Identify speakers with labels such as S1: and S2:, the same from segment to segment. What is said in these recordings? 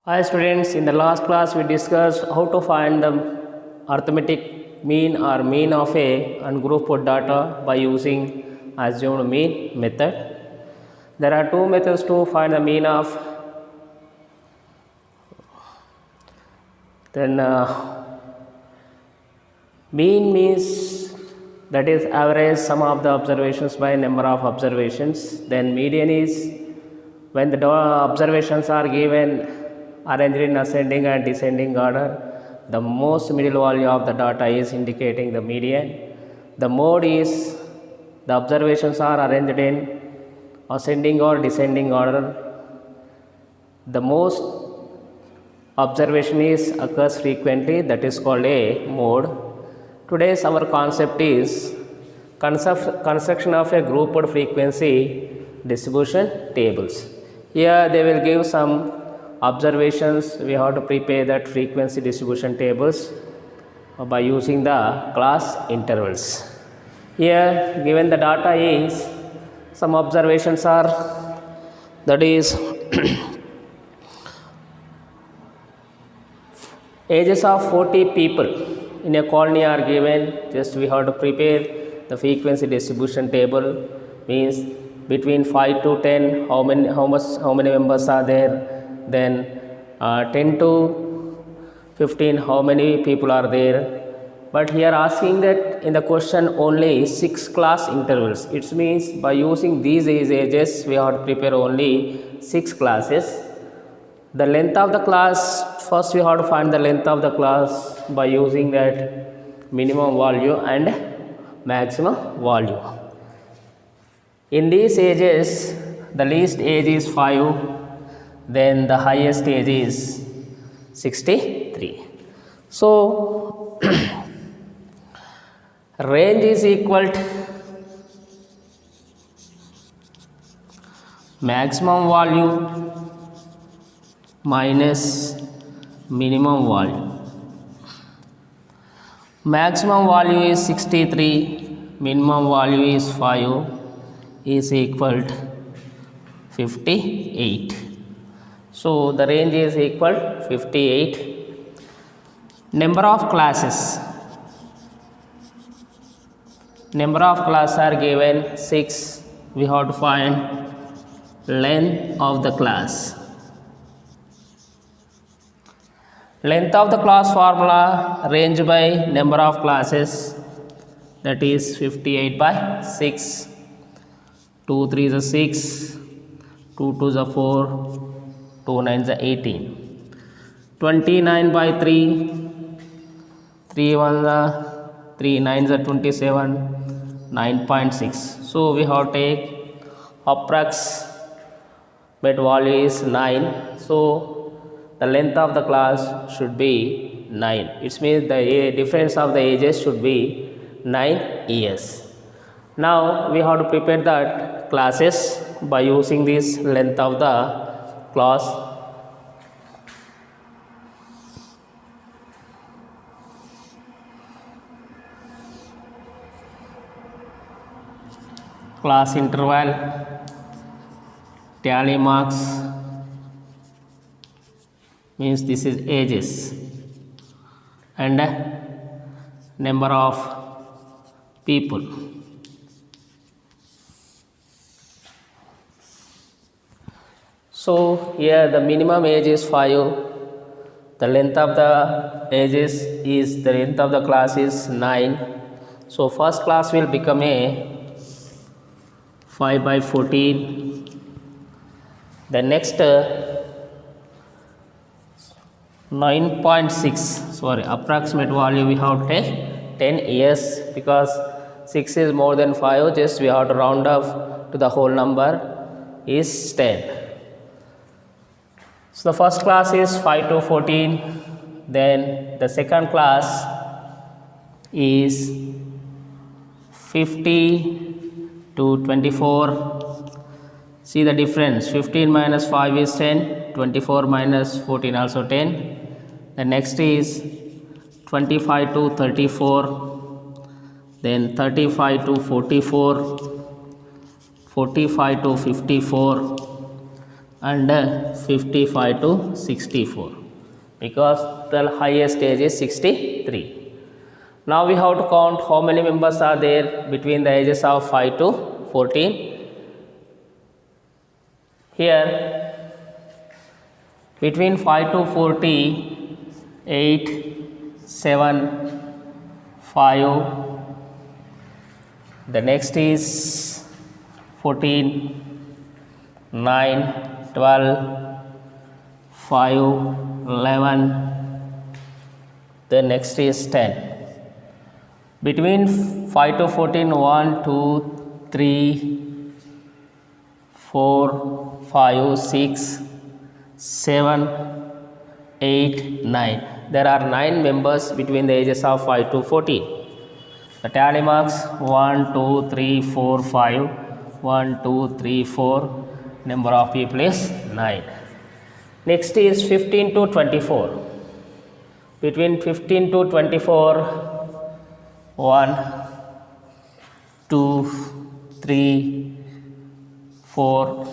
S1: Hi students, in the last class we discussed how to find the arithmetic mean or mean of a ungrouped data by using assumed mean method. There are two methods to find the mean of mean means that is average sum of the observations by number of observations. Then median is when the observations are given arranged in ascending and descending order, the most middle value of the data is indicating the median. The mode is the observations are arranged in ascending or descending order. The most observation is occurs frequently, that is called a mode. Today's our concept is construction of a grouped frequency distribution tables. Here they will give some observations. We have to prepare that frequency distribution tables by using the class intervals. Here given the data is some observations are that is ages of 40 people in a colony are given. Just we have to prepare the frequency distribution table, means between 5 to 10 how many members are there, then 10 to 15 how many people are there. But here asking that in the question only 6 class intervals. It means by using these ages we have to prepare only 6 classes. The length of the class, first we have to find the length of the class by using that minimum value and maximum value. In these ages, the least age is 5, then the highest age is 63. So range is equal to maximum value minus minimum value. Maximum value is 63, minimum value is 5, is equal to 58. So the range is equal to 58. Number of classes. Number of classes are given 6. We have to find length of the class. Length of the class formula range by number of classes, that is 58 by 6. 2 3 is 6, 2 2 is 4, 2 9 is 18. 29 by 3, 3 1 is 3 9 is 27, 9.6. So we have to take approximate value is 9. So the length of the class should be 9. It means the difference of the ages should be 9 years. Now we have to prepare that classes by using this length of the class. Class interval, tally marks, means this is ages, and number of people. So here the minimum age is 5, the length of the ages is, the length of the class is 9. So first class will become a 5 by 14. The next 9.6, sorry, approximate value we have to take 10 years, because 6 is more than 5, just we have to round off to the whole number is 10. So the first class is 5 to 14, then the second class is 50 to 24. See the difference, 15 minus 5 is 10, 24 minus 14 also 10. The next is 25 to 34, then 35 to 44, 45 to 54, and 55 to 64, because the highest age is 63. Now we have to count how many members are there between the ages of 5 to 14. Here between 5 to 40, 8, 7, 5. The next is 14, 9, 12, 5, 11. The next is 10. Between 5 to 14, 1, 2, 3, 4, 5, 6, 7, 8, 9. There are 9 members between the ages of 5 to 14. The tally marks 1, 2, 3, 4, 5. 1, 2, 3, 4. Number of people is 9. Next is 15 to 24. Between 15 to 24, 1, 2, 3, 4,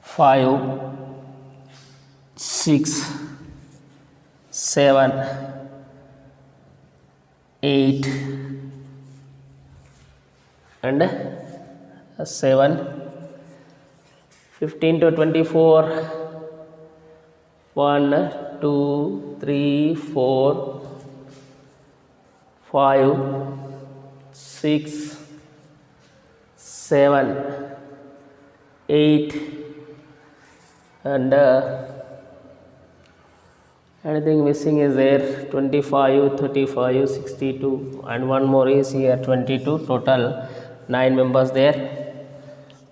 S1: 5, 6, 7, 8 and 7. 15 to 24, 1, 2, 3, 4, 5, 6, 7, 8 and anything missing is there, 25, 35, 62 and one more is here, 22. Total 9 members there.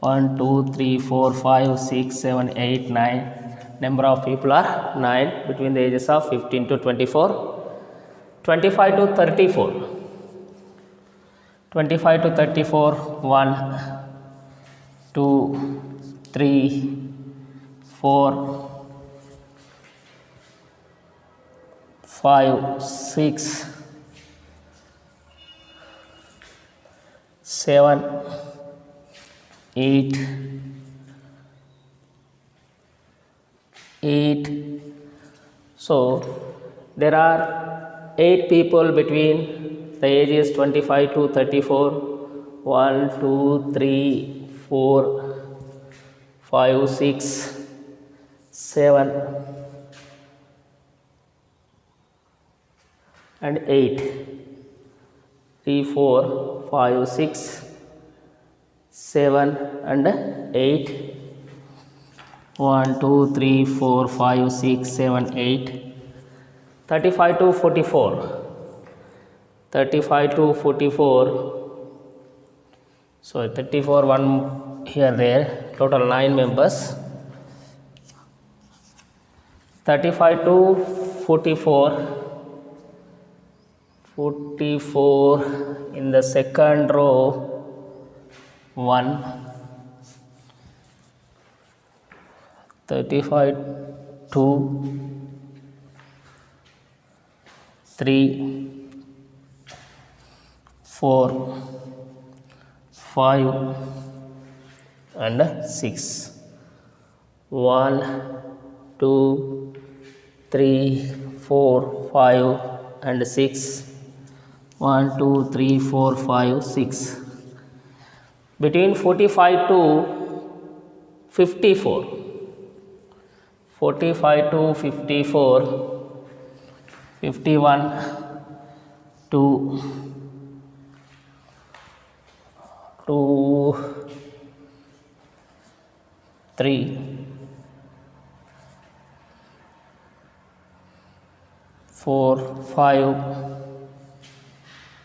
S1: 1, 2, 3, 4, 5, 6, 7, 8, 9. Number of people are 9 between the ages of 15 to 24. 25 to 34. 25 to 34, 1, 2, 3, 4, 5, 6, 7, 8, 8. So there are 8 people between the ages 25 to 34. 1, 2, 3, 4, 5, 6, 7 and 8. 3, 4, 5, 6, 7 and 8. 1, 2, 3, 4, 5, 6, 7, 8. 35 to 44. 35 to 44. So 34, one here there. Total 9 members. 35 to 44. 44 in the second row. 1. 35, 2, 3, 4, 5 and 6. 1, 2, 3, 4, 5 and 6. 1, 2, 3, 4, 5, 6. Between 45 to 54. 45 to 54, 51, 2, 3, 4, 5,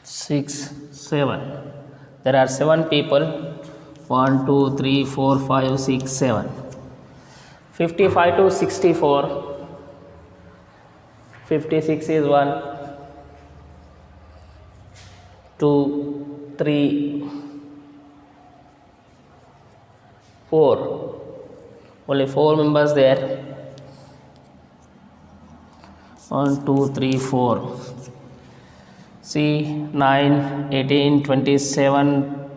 S1: 6, 7. There are 7 people. 1, 2, 3, 4, 5, 6, 7. 55 to 64. 56 is 1, 2, 3, 4. Only 4 members there. 1, 2, 3, 4. See, 9, 18, 27,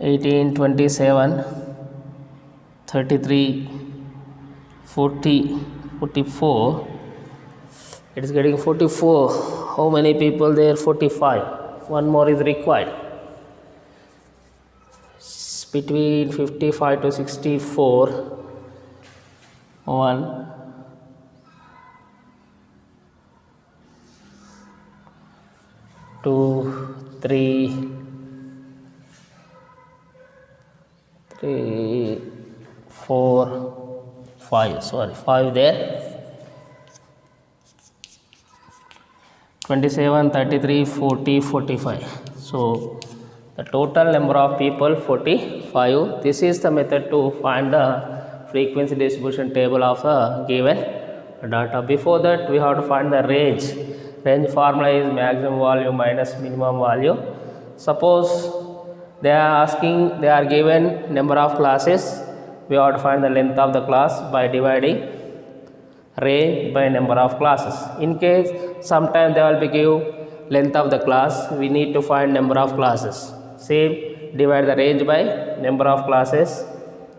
S1: 18, 27, 33, 40, 44. It is getting 44. How many people there? 45. One more is required. Between 55 to 64. 1, 2, 3, 4, 5. Sorry, 5 there. 27, 33, 40, 45. So the total number of people 45. This is the method to find the frequency distribution table of a given data. Before that, we have to find the range. Range formula is maximum value minus minimum value. Suppose they are given number of classes. We have to find the length of the class by dividing range by number of classes. In case sometime they will be give length of the class, we need to find number of classes. Same, divide the range by number of classes,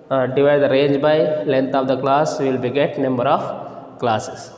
S1: divide the range by length of the class, we will be get number of classes.